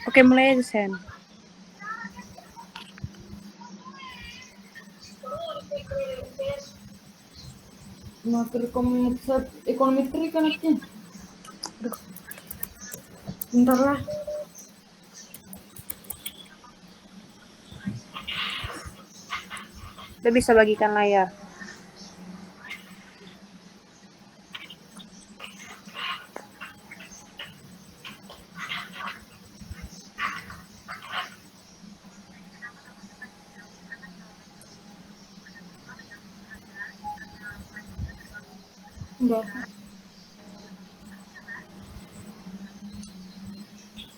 Oke, mulai aja, Sen. Ekonometri kan anaknya. Bentar lah. Udah bisa bagikan layar. Udah.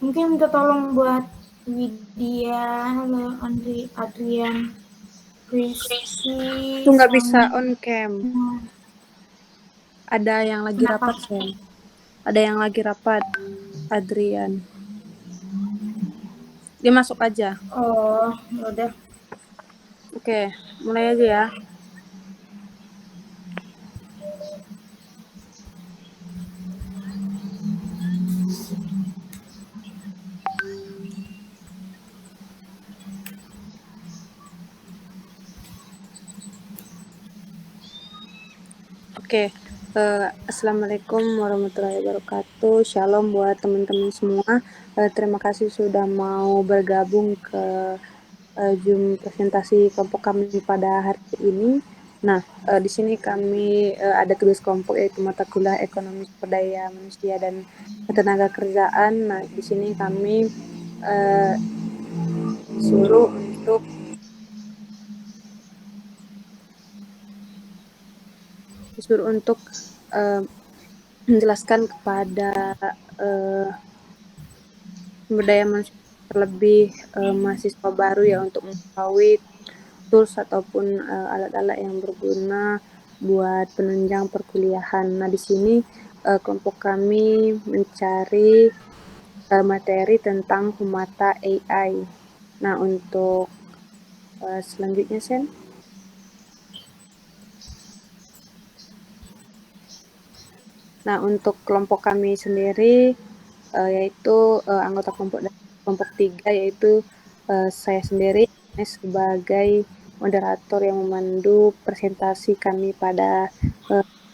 Mungkin minta tolong buat Widya, halo Adrian, Rizky, Itu nggak bisa on cam. sama. Ada yang lagi Kenapa? rapat, Sen. Ada yang lagi rapat, Adrian. Dia masuk aja. Oh, udah. Oke, mulai aja ya. Oke, Assalamualaikum warahmatullahi wabarakatuh. Shalom buat teman-teman semua. Terima kasih sudah mau bergabung ke Zoom presentasi kelompok kami pada hari ini. Nah, di sini kami ada tugas kelompok yaitu mata kuliah ekonomi sumber daya manusia dan ketenaga kerjaan. Nah, di sini kami disuruh untuk menjelaskan kepada sumber daya manusia terlebih mahasiswa baru ya untuk mengetahui tools ataupun alat-alat yang berguna buat penunjang perkuliahan. Nah, di sini kelompok kami mencari materi tentang Humata AI. Nah, untuk selanjutnya, Sen. Nah, untuk kelompok kami sendiri yaitu anggota kelompok 3 yaitu saya sendiri sebagai moderator yang memandu presentasi kami pada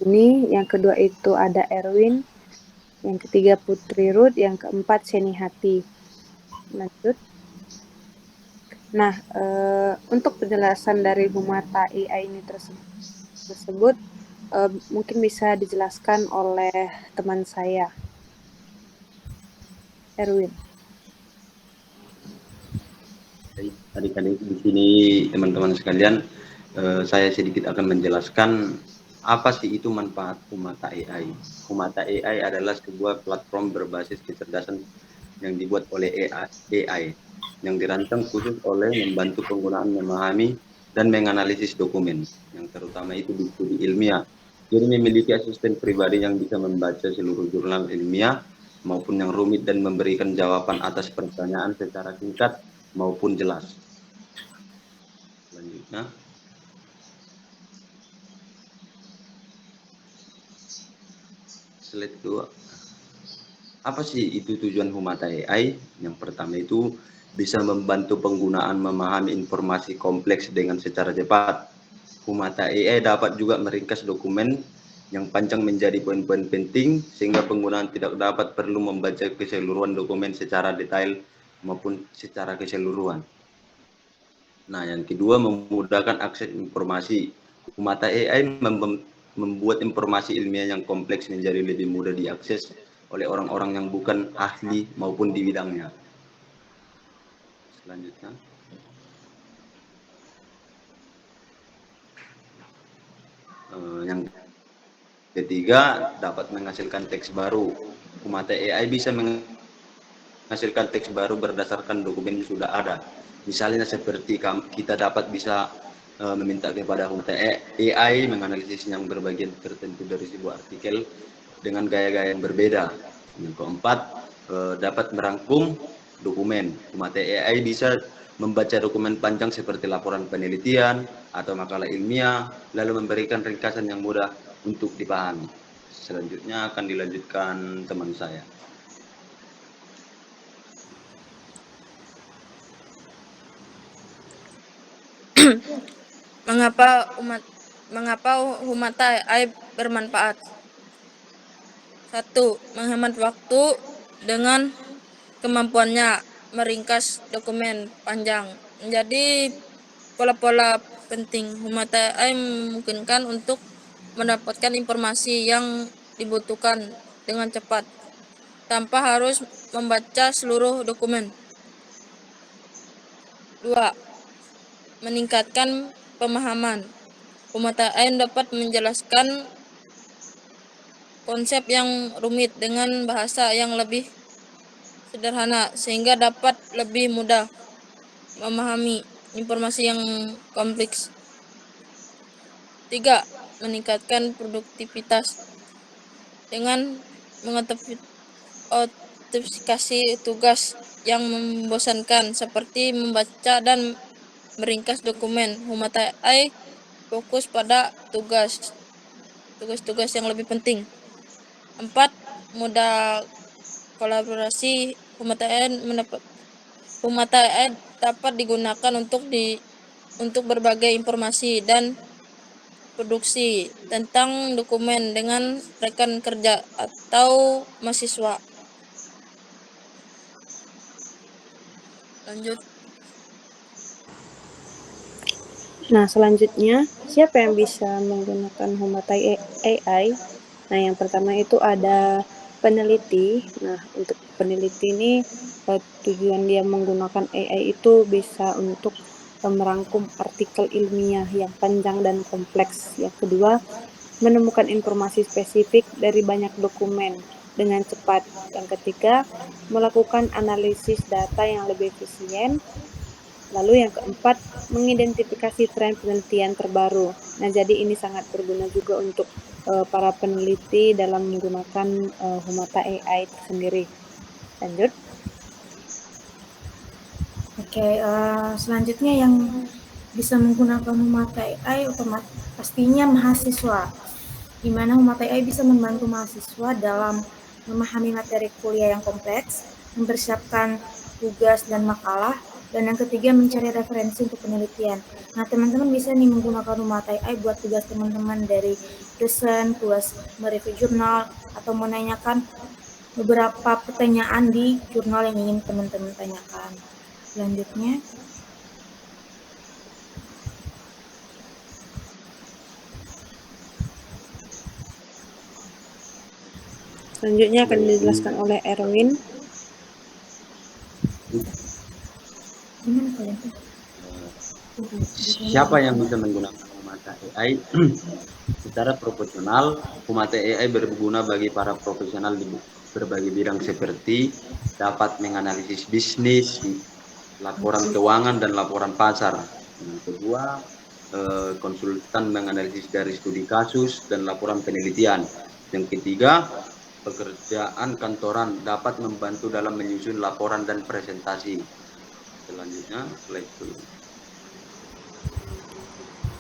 ini. Yang kedua itu ada Erwin, yang ketiga Putri Ruth, yang keempat Seni Hati. Lanjut. Nah, untuk penjelasan dari Humata AI ini tersebut mungkin bisa dijelaskan oleh teman saya, Erwin. Adik-adik di sini, teman-teman sekalian, saya sedikit akan menjelaskan apa sih itu manfaat Humata AI. Humata AI adalah sebuah platform berbasis kecerdasan yang dibuat oleh AI yang dirancang khusus oleh membantu penggunaan memahami dan menganalisis dokumen, yang terutama itu di studi ilmiah. Jadi memiliki asisten pribadi yang bisa membaca seluruh jurnal ilmiah maupun yang rumit dan memberikan jawaban atas pertanyaan secara singkat maupun jelas. Selanjutnya, slide 2. Apa sih itu tujuan Humata AI? Yang pertama itu bisa membantu penggunaan memahami informasi kompleks dengan secara cepat. Humata AI dapat juga meringkas dokumen yang panjang menjadi poin-poin penting sehingga penggunaan tidak dapat perlu membaca keseluruhan dokumen secara detail maupun secara keseluruhan. Nah, yang kedua, memudahkan akses informasi. Humata AI membuat informasi ilmiah yang kompleks menjadi lebih mudah diakses oleh orang-orang yang bukan ahli maupun di bidangnya. Selanjutnya, yang ketiga, dapat menghasilkan teks baru. Humata AI bisa menghasilkan teks baru berdasarkan dokumen yang sudah ada. Misalnya seperti kita dapat bisa meminta kepada Humata AI menganalisis yang berbagian tertentu dari sebuah artikel dengan gaya-gaya yang berbeda. Yang keempat, dapat merangkum dokumen. Humata AI bisa membaca dokumen panjang seperti laporan penelitian atau makalah ilmiah, lalu memberikan ringkasan yang mudah untuk dipahami. Selanjutnya akan dilanjutkan teman saya. Mengapa Humata AI bermanfaat? 1. Menghemat waktu dengan kemampuannya meringkas dokumen panjang menjadi pola-pola penting. Humata AI memungkinkan untuk mendapatkan informasi yang dibutuhkan dengan cepat tanpa harus membaca seluruh dokumen. 2. Meningkatkan pemahaman. Humata AI dapat menjelaskan konsep yang rumit dengan bahasa yang lebih sederhana sehingga dapat lebih mudah memahami informasi yang kompleks. 3. Meningkatkan produktivitas. Dengan mengotopsi tugas yang membosankan seperti membaca dan meringkas dokumen, Humata AI fokus pada tugas-tugas yang lebih penting. 4. Mudah kolaborasi. Humata AI dapat digunakan untuk berbagai informasi dan produksi tentang dokumen dengan rekan kerja atau mahasiswa. Lanjut. Nah, selanjutnya, siapa yang bisa menggunakan Humata AI? Nah, yang pertama itu ada peneliti. Nah, untuk peneliti ini tujuan dia menggunakan AI itu bisa untuk merangkum artikel ilmiah yang panjang dan kompleks. Yang kedua, menemukan informasi spesifik dari banyak dokumen dengan cepat. Yang ketiga, melakukan analisis data yang lebih efisien. Lalu yang keempat, mengidentifikasi tren penelitian terbaru. Nah, jadi ini sangat berguna juga untuk para peneliti dalam menggunakan Humata AI sendiri. Lanjut. Oke, selanjutnya yang bisa menggunakan Humata AI pastinya mahasiswa, di mana Humata AI bisa membantu mahasiswa dalam memahami materi kuliah yang kompleks, mempersiapkan tugas dan makalah, dan yang ketiga mencari referensi untuk penelitian. Nah, teman-teman bisa nih menggunakan Humata AI buat tugas teman-teman dari dosen, tugas mereview jurnal, atau menanyakan beberapa pertanyaan di jurnal yang ingin teman-teman tanyakan. Selanjutnya, Selanjutnya akan dijelaskan oleh Erwin. gimana kalian? Siapa yang bisa menggunakan Humata AI? Secara proporsional, Humata AI berguna bagi para profesional di berbagai bidang seperti dapat menganalisis bisnis, laporan keuangan, dan laporan pasar. Yang kedua, konsultan menganalisis dari studi kasus dan laporan penelitian. Yang ketiga, pekerjaan kantoran dapat membantu dalam menyusun laporan dan presentasi. Selanjutnya, slide dulu.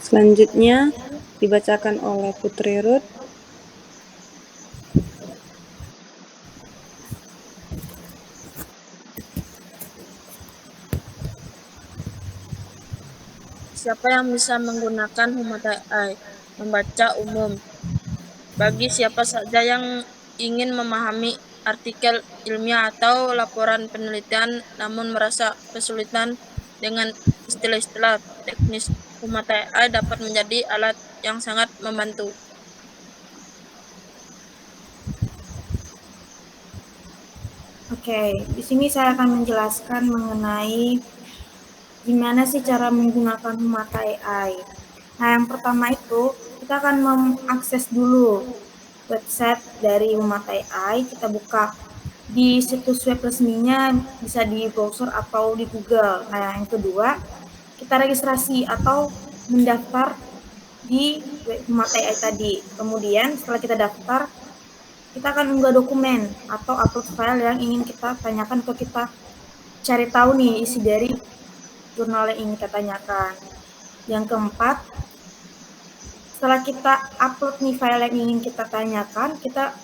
Selanjutnya dibacakan oleh Putri Ruth. Siapa yang bisa menggunakan Humata AI? Membaca umum. Bagi siapa saja yang ingin memahami artikel ilmiah atau laporan penelitian namun merasa kesulitan dengan istilah-istilah teknis, Humata AI dapat menjadi alat yang sangat membantu. Oke, di sini saya akan menjelaskan mengenai gimana sih cara menggunakan Humata AI. Nah, yang pertama itu kita akan mengakses dulu website dari Humata AI. Kita buka di situs web resminya, bisa di browser atau di Google. Nah, yang kedua, kita registrasi atau mendaftar di Humata AI tadi. Kemudian setelah kita daftar, kita akan unggah dokumen atau upload file yang ingin kita tanyakan atau kita cari tahu nih isi dari jurnal yang ingin kita tanyakan. Yang keempat, setelah kita upload nih file yang ingin kita tanyakan, kita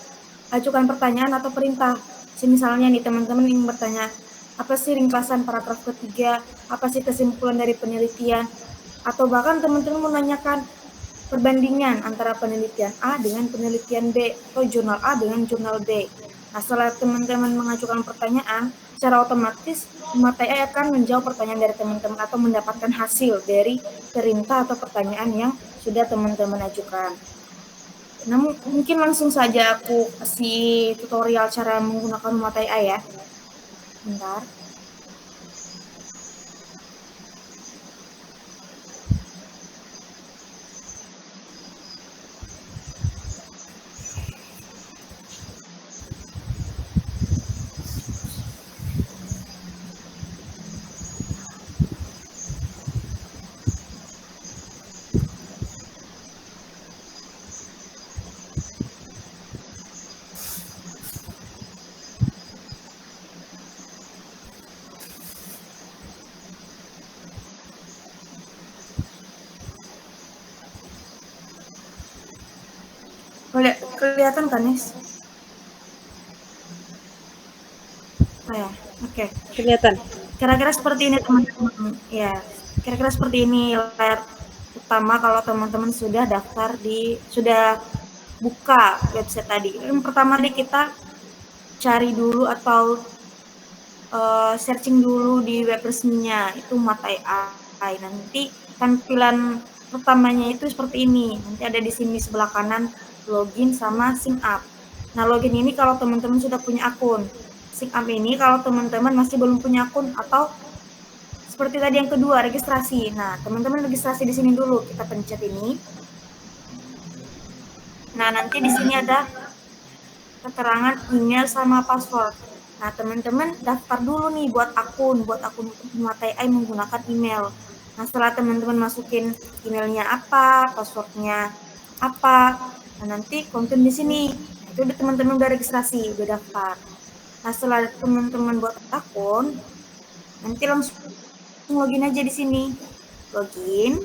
ajukan pertanyaan atau perintah. Misalnya nih teman-teman ingin bertanya, apa sih ringkasan paragraf ketiga, apa sih kesimpulan dari penelitian. Atau bahkan teman-teman menanyakan perbandingan antara penelitian A dengan penelitian B atau jurnal A dengan jurnal B. Nah, setelah teman-teman mengajukan pertanyaan, secara otomatis mata AI akan menjawab pertanyaan dari teman-teman atau mendapatkan hasil dari perintah atau pertanyaan yang sudah teman-teman ajukan. Nah, mungkin langsung saja aku kasih tutorial cara menggunakan mata AI ya. Bentar. Kelihatan kan, Nis? Oh ya, oke. Kelihatan. Kira-kira seperti ini teman-teman. Ya, kira-kira seperti ini layar utama kalau teman-teman sudah sudah buka website tadi. Yang pertama nih kita cari dulu atau searching dulu di web resminya, itu Mata AI. Nanti tampilan pertamanya itu seperti ini. Nanti ada di sini sebelah kanan login sama sign up. Nah, login ini kalau teman-teman sudah punya akun. Sign up ini kalau teman-teman masih belum punya akun atau seperti tadi yang kedua, registrasi. Nah, teman-teman registrasi di sini dulu. Kita pencet ini. Nah, nanti di sini ada keterangan email sama password. Nah, teman-teman daftar dulu nih buat akun Mata AI menggunakan email. Nah, setelah teman-teman masukin emailnya apa, passwordnya apa, nah nanti konten di sini. Nah, itu udah teman-teman udah registrasi, udah daftar. Nah, setelah teman-teman buat akun, nanti langsung login aja di sini. Login.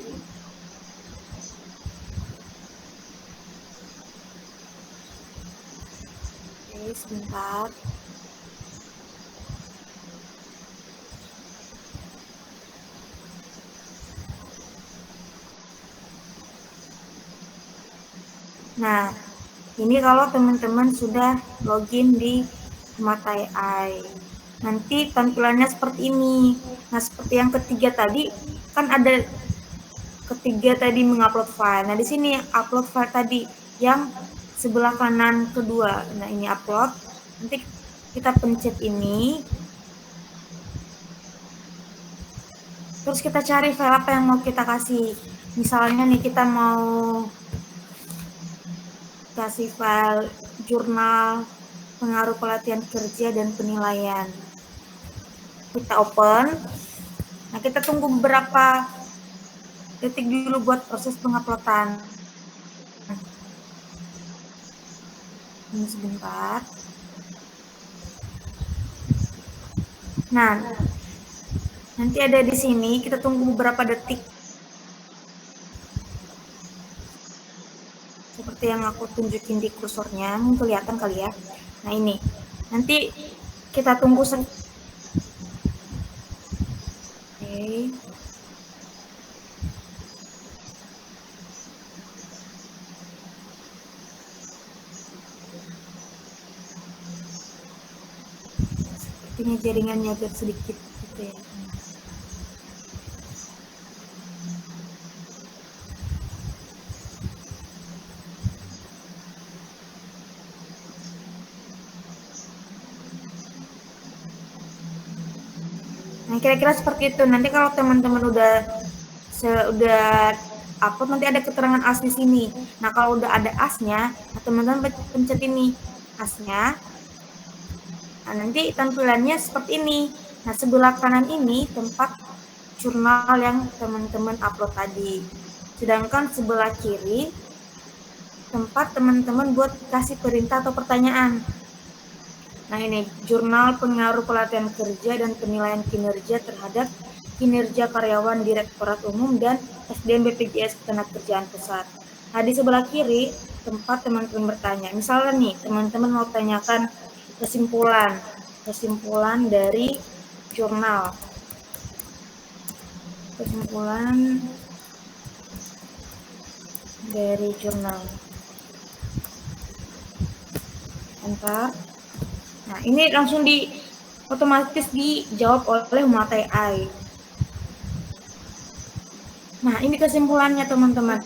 Oke, sebentar. Nah, ini kalau teman-teman sudah login di Mata AI. Nanti tampilannya seperti ini. Nah, seperti yang ketiga tadi, kan ada ketiga tadi mengupload file. Nah, di sini upload file tadi yang sebelah kanan kedua. Nah, ini upload. Nanti kita pencet ini. Terus kita cari file apa yang mau kita kasih. Misalnya nih kita mau kasih file jurnal pengaruh pelatihan kerja dan penilaian. Kita open. Nah, kita tunggu beberapa detik dulu buat proses penguploadan. Ini sebentar. Nah, nanti ada di sini, kita tunggu beberapa detik. Seperti yang aku tunjukin di kursornya, kelihatan kali ya. Nah, ini. Nanti kita tunggu Oke. Sepertinya jaringannya agak sedikit gitu ya. Nah, kira-kira seperti itu. Nanti kalau teman-teman udah upload, nanti ada keterangan as di sini. Nah, kalau udah ada asnya, nah teman-teman pencet ini asnya. Nah, nanti tampilannya seperti ini. Nah, sebelah kanan ini tempat jurnal yang teman-teman upload tadi. Sedangkan sebelah kiri tempat teman-teman buat kasih perintah atau pertanyaan. Nah, ini jurnal pengaruh pelatihan kerja dan penilaian kinerja terhadap kinerja karyawan Direktorat Umum dan SDM BPJS Ketenagakerjaan Pusat. Nah, di sebelah kiri tempat teman-teman bertanya. Misalnya nih, teman-teman mau tanyakan kesimpulan dari jurnal. Kesimpulan dari jurnal. Enter. Nah, ini langsung otomatis dijawab oleh Humata AI. Nah, ini kesimpulannya teman-teman.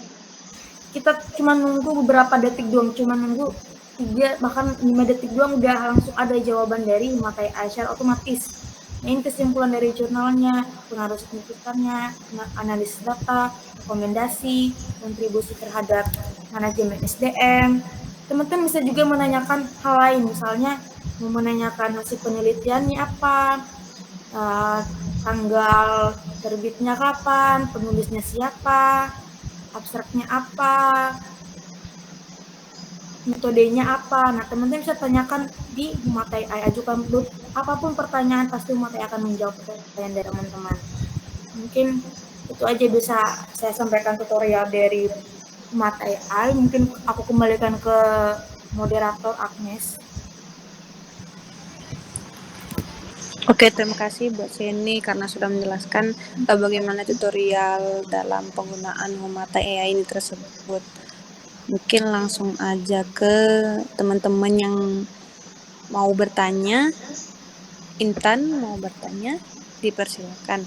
Kita cuma nunggu beberapa detik doang, cuma nunggu 3 bahkan 5 detik doang udah langsung ada jawaban dari Humata AI secara otomatis. Nah, ini kesimpulan dari jurnalnya, pengaruh signifikannya, analisis data, rekomendasi, kontribusi terhadap manajemen SDM. Teman-teman bisa juga menanyakan hal lain, misalnya mau menanyakan hasil penelitiannya apa, tanggal terbitnya kapan, penulisnya siapa, abstraknya apa, metodenya apa. Nah, teman-teman bisa tanyakan di Humata AI, ajukan apapun pertanyaan, pasti Humata AI akan menjawab pertanyaan dari teman-teman. Mungkin itu aja bisa saya sampaikan tutorial dari Humata AI. Mungkin aku kembalikan ke moderator Agnes. Oke, terima kasih buat Seni karena sudah menjelaskan bagaimana tutorial dalam penggunaan Humata AI ini tersebut. Mungkin langsung aja ke teman-teman yang mau bertanya. Intan mau bertanya, dipersilakan.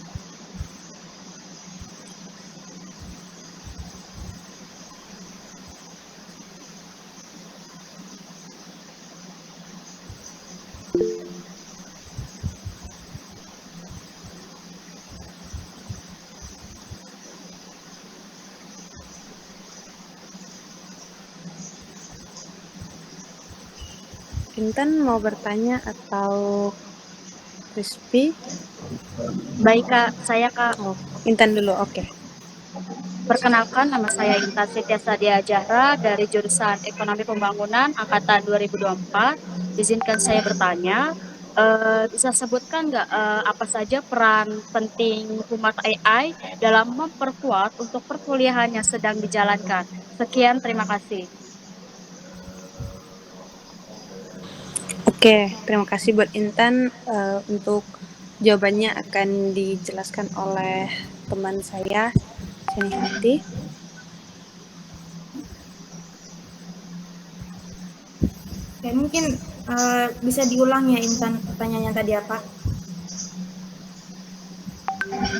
Intan mau bertanya atau Crispy? Baik Kak, saya Kak. Oh, Intan dulu, oke. Perkenalkan, nama saya Intan Setia Sadia Jahra dari jurusan Ekonomi Pembangunan Angkatan 2024. Izinkan saya bertanya, bisa sebutkan nggak apa saja peran penting Humata AI dalam memperkuat untuk perkuliahan yang sedang dijalankan? Sekian, terima kasih. Oke, terima kasih buat Intan. Untuk jawabannya akan dijelaskan oleh teman saya, Seni Hati. Oke, mungkin bisa diulang ya Intan pertanyaannya tadi apa?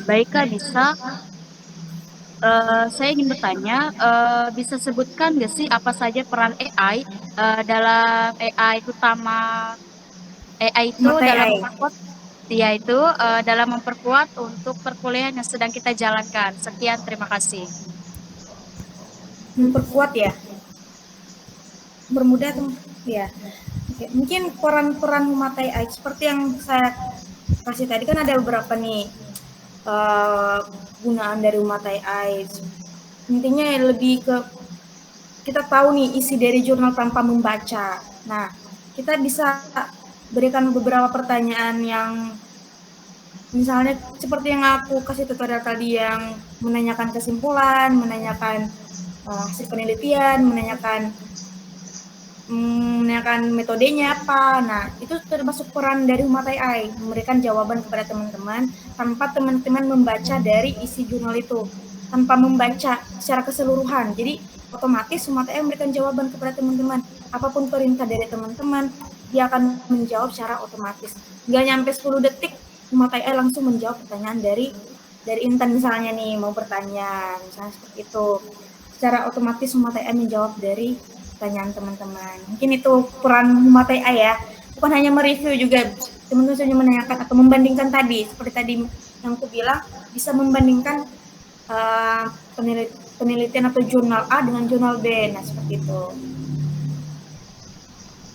Baik Kak, bisa. Saya ingin bertanya, bisa sebutkan nggak sih apa saja peran AI dalam AI utama AI itu Humata dalam AI memperkuat, yaitu dalam memperkuat untuk perkuliahan yang sedang kita jalankan. Sekian, terima kasih. memperkuat ya, bermudah tuh ya. Oke, mungkin peran-peran Humata AI seperti yang saya kasih tadi kan ada beberapa nih gunaan dari Humata AI. Intinya lebih ke kita tahu nih isi dari jurnal tanpa membaca. Nah, kita bisa berikan beberapa pertanyaan yang misalnya seperti yang aku kasih tutorial tadi yang menanyakan kesimpulan, menanyakan hasil penelitian, menanyakan metodenya apa. Nah, itu termasuk peran dari Humata AI, memberikan jawaban kepada teman-teman tanpa teman-teman membaca dari isi jurnal itu, tanpa membaca secara keseluruhan. Jadi, otomatis Humata AI memberikan jawaban kepada teman-teman. Apapun perintah dari teman-teman, dia akan menjawab secara otomatis. Nggak nyampe 10 detik, Humata AI langsung menjawab pertanyaan dari Intan misalnya nih, mau bertanya, misalnya seperti itu. Secara otomatis Humata AI menjawab dari pertanyaan teman-teman. Mungkin itu peran Humata AI ya. Bukan hanya mereview juga, teman-teman saja menanyakan atau membandingkan tadi. Seperti tadi yang aku bilang, bisa membandingkan penelitian atau jurnal A dengan jurnal B. Nah, seperti itu.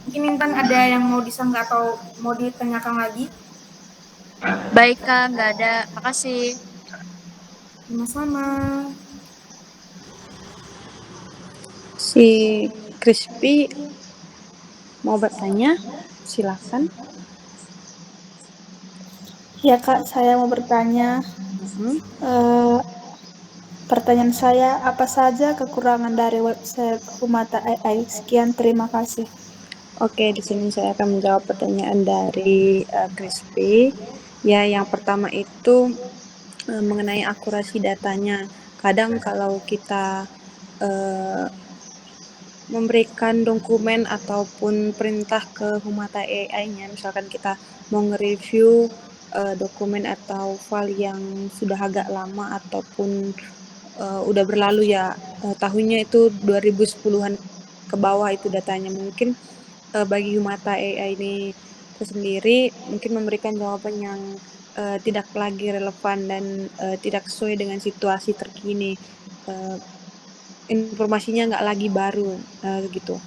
Mungkin Intan ada yang mau disanggah atau mau ditanyakan lagi? Baik Kak, nggak ada. Makasih. Sama-sama. Si Crispy mau bertanya, silakan. Ya Kak, saya mau bertanya. Pertanyaan saya, apa saja kekurangan dari website Humata AI? Sekian, terima kasih. Oke, di sini saya akan menjawab pertanyaan dari Crispy. Ya, yang pertama itu mengenai akurasi datanya. Kadang kalau kita memberikan dokumen ataupun perintah ke Humata AI-nya, misalkan kita mau nge-review dokumen atau file yang sudah agak lama ataupun udah berlalu ya, tahunnya itu 2010-an ke bawah itu datanya. Mungkin bagi Humata AI ini sendiri mungkin memberikan jawaban yang tidak lagi relevan dan tidak sesuai dengan situasi terkini. Informasinya nggak lagi baru gitu.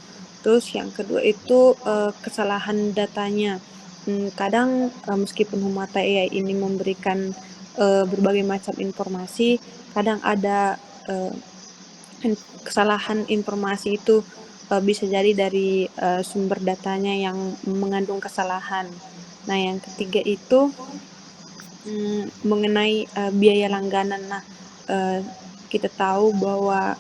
Terus yang kedua itu kesalahan datanya. Kadang meskipun Humata AI ini memberikan berbagai macam informasi, kadang ada kesalahan informasi itu bisa jadi dari sumber datanya yang mengandung kesalahan. Nah, yang ketiga itu mengenai biaya langganan. Nah, kita tahu bahwa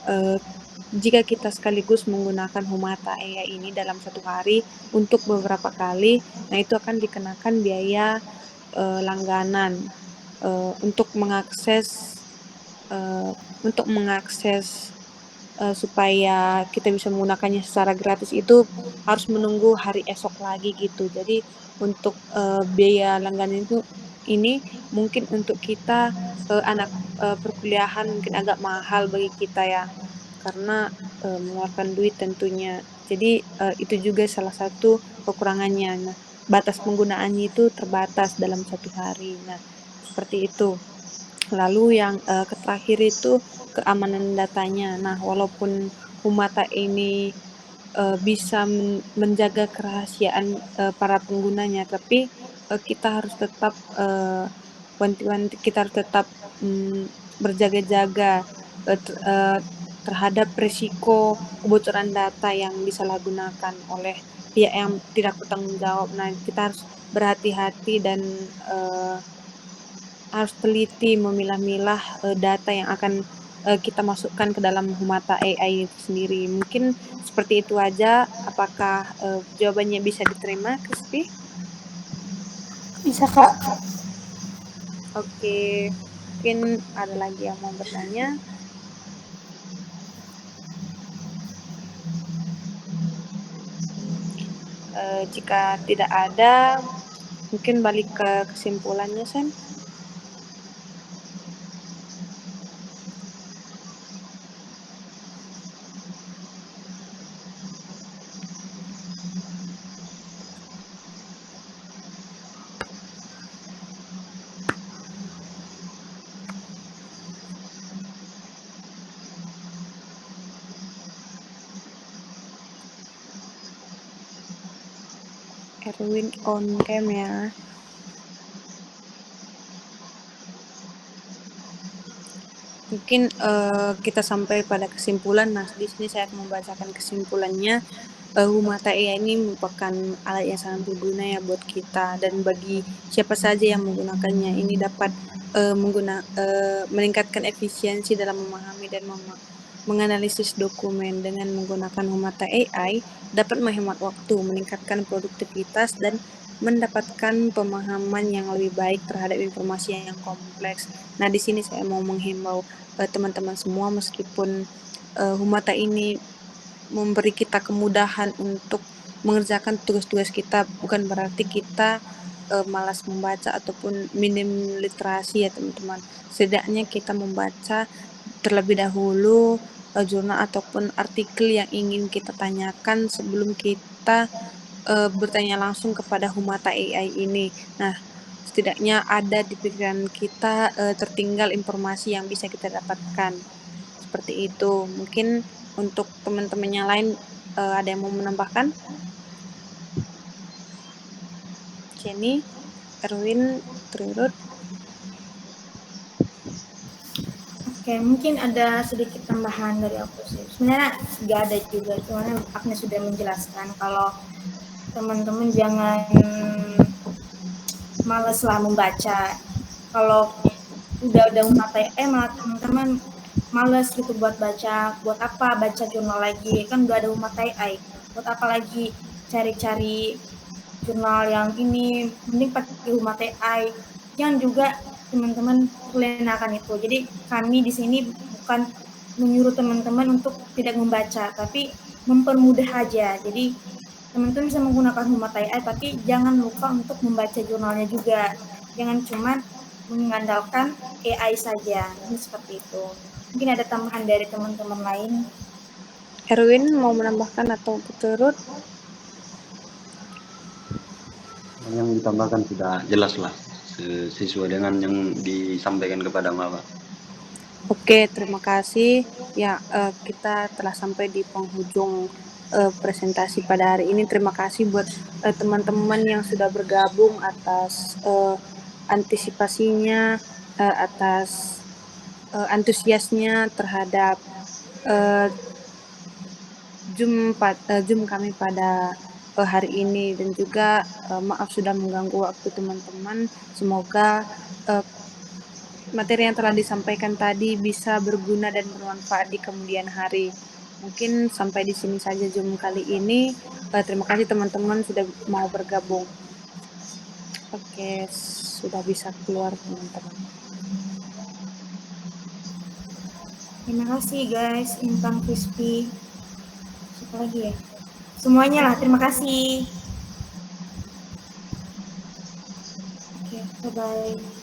jika kita sekaligus menggunakan Humata AI ini dalam satu hari untuk beberapa kali, nah itu akan dikenakan biaya langganan untuk mengakses supaya kita bisa menggunakannya secara gratis itu harus menunggu hari esok lagi gitu. Jadi untuk biaya langganan itu ini mungkin untuk kita anak perkuliahan mungkin agak mahal bagi kita ya, karena mengeluarkan duit tentunya. Jadi itu juga salah satu kekurangannya. Nah, batas penggunaannya itu terbatas dalam satu hari. Nah, seperti itu. Lalu yang terakhir itu keamanan datanya. Nah, walaupun Humata ini bisa menjaga kerahasiaan para penggunanya, tapi kita harus tetap wanti-wanti kita harus tetap berjaga-jaga terhadap risiko kebocoran data yang disalahgunakan oleh pihak yang tidak bertanggung jawab. Nah, kita harus berhati-hati dan harus teliti memilah-milah data yang akan kita masukkan ke dalam Humata AI itu sendiri. Mungkin seperti itu aja. Apakah jawabannya bisa diterima, Kristi? Bisa, Kak. Oke, mungkin ada lagi yang mau bertanya? Jika tidak ada, mungkin balik ke kesimpulannya, Sam. Erwin on cam ya. Mungkin kita sampai pada kesimpulan. Nah, di sini saya akan membacakan kesimpulannya. Humata AI ini merupakan alat yang sangat berguna ya buat kita dan bagi siapa saja yang menggunakannya. Ini dapat meningkatkan efisiensi dalam memahami dan menganalisis dokumen. Dengan menggunakan Humata AI dapat menghemat waktu, meningkatkan produktivitas dan mendapatkan pemahaman yang lebih baik terhadap informasi yang kompleks. Nah, di sini saya mau menghimbau teman-teman semua, meskipun Humata ini memberi kita kemudahan untuk mengerjakan tugas-tugas kita, bukan berarti kita malas membaca ataupun minim literasi ya teman-teman. Setidaknya kita membaca terlebih dahulu jurnal ataupun artikel yang ingin kita tanyakan sebelum kita bertanya langsung kepada Humata AI ini. Nah, setidaknya ada di pikiran kita tertinggal informasi yang bisa kita dapatkan. Seperti itu. Mungkin untuk teman-teman yang lain ada yang mau menambahkan? Jenny, Erwin, Trirut. Oke, mungkin ada sedikit tambahan dari aku sih. Sebenarnya nggak ada juga, cuman Agnes sudah menjelaskan kalau teman-teman jangan males lah membaca. Kalau udah Humata malah teman-teman males gitu buat baca. Buat apa baca jurnal lagi? Kan udah ada Humata AI. Buat apa lagi cari-cari jurnal yang ini? Mending pakai Humata AI. Jangan juga teman-teman kulenakan itu. Jadi kami di sini bukan menyuruh teman-teman untuk tidak membaca, tapi mempermudah aja. Jadi teman-teman bisa menggunakan Humata AI, tapi jangan lupa untuk membaca jurnalnya juga. Jangan cuma mengandalkan AI saja. Ini seperti itu. Mungkin ada tambahan dari teman-teman lain. Erwin mau menambahkan atau turut? Yang ditambahkan sudah jelas lah, sesuai dengan yang disampaikan kepada Mama. Oke, terima kasih. Ya, kita telah sampai di penghujung presentasi pada hari ini. Terima kasih buat teman-teman yang sudah bergabung atas antisipasinya, atas antusiasnya terhadap Zoom kami pada hari ini, dan juga maaf sudah mengganggu waktu teman-teman. Semoga materi yang telah disampaikan tadi bisa berguna dan bermanfaat di kemudian hari. Mungkin sampai di sini saja Zoom kali ini. Terima kasih teman-teman sudah mau bergabung. Oke, sudah bisa keluar teman-teman. Terima kasih guys, Intan Crispy. Siapa lagi ya? Semuanya lah, terima kasih. Oke, bye-bye.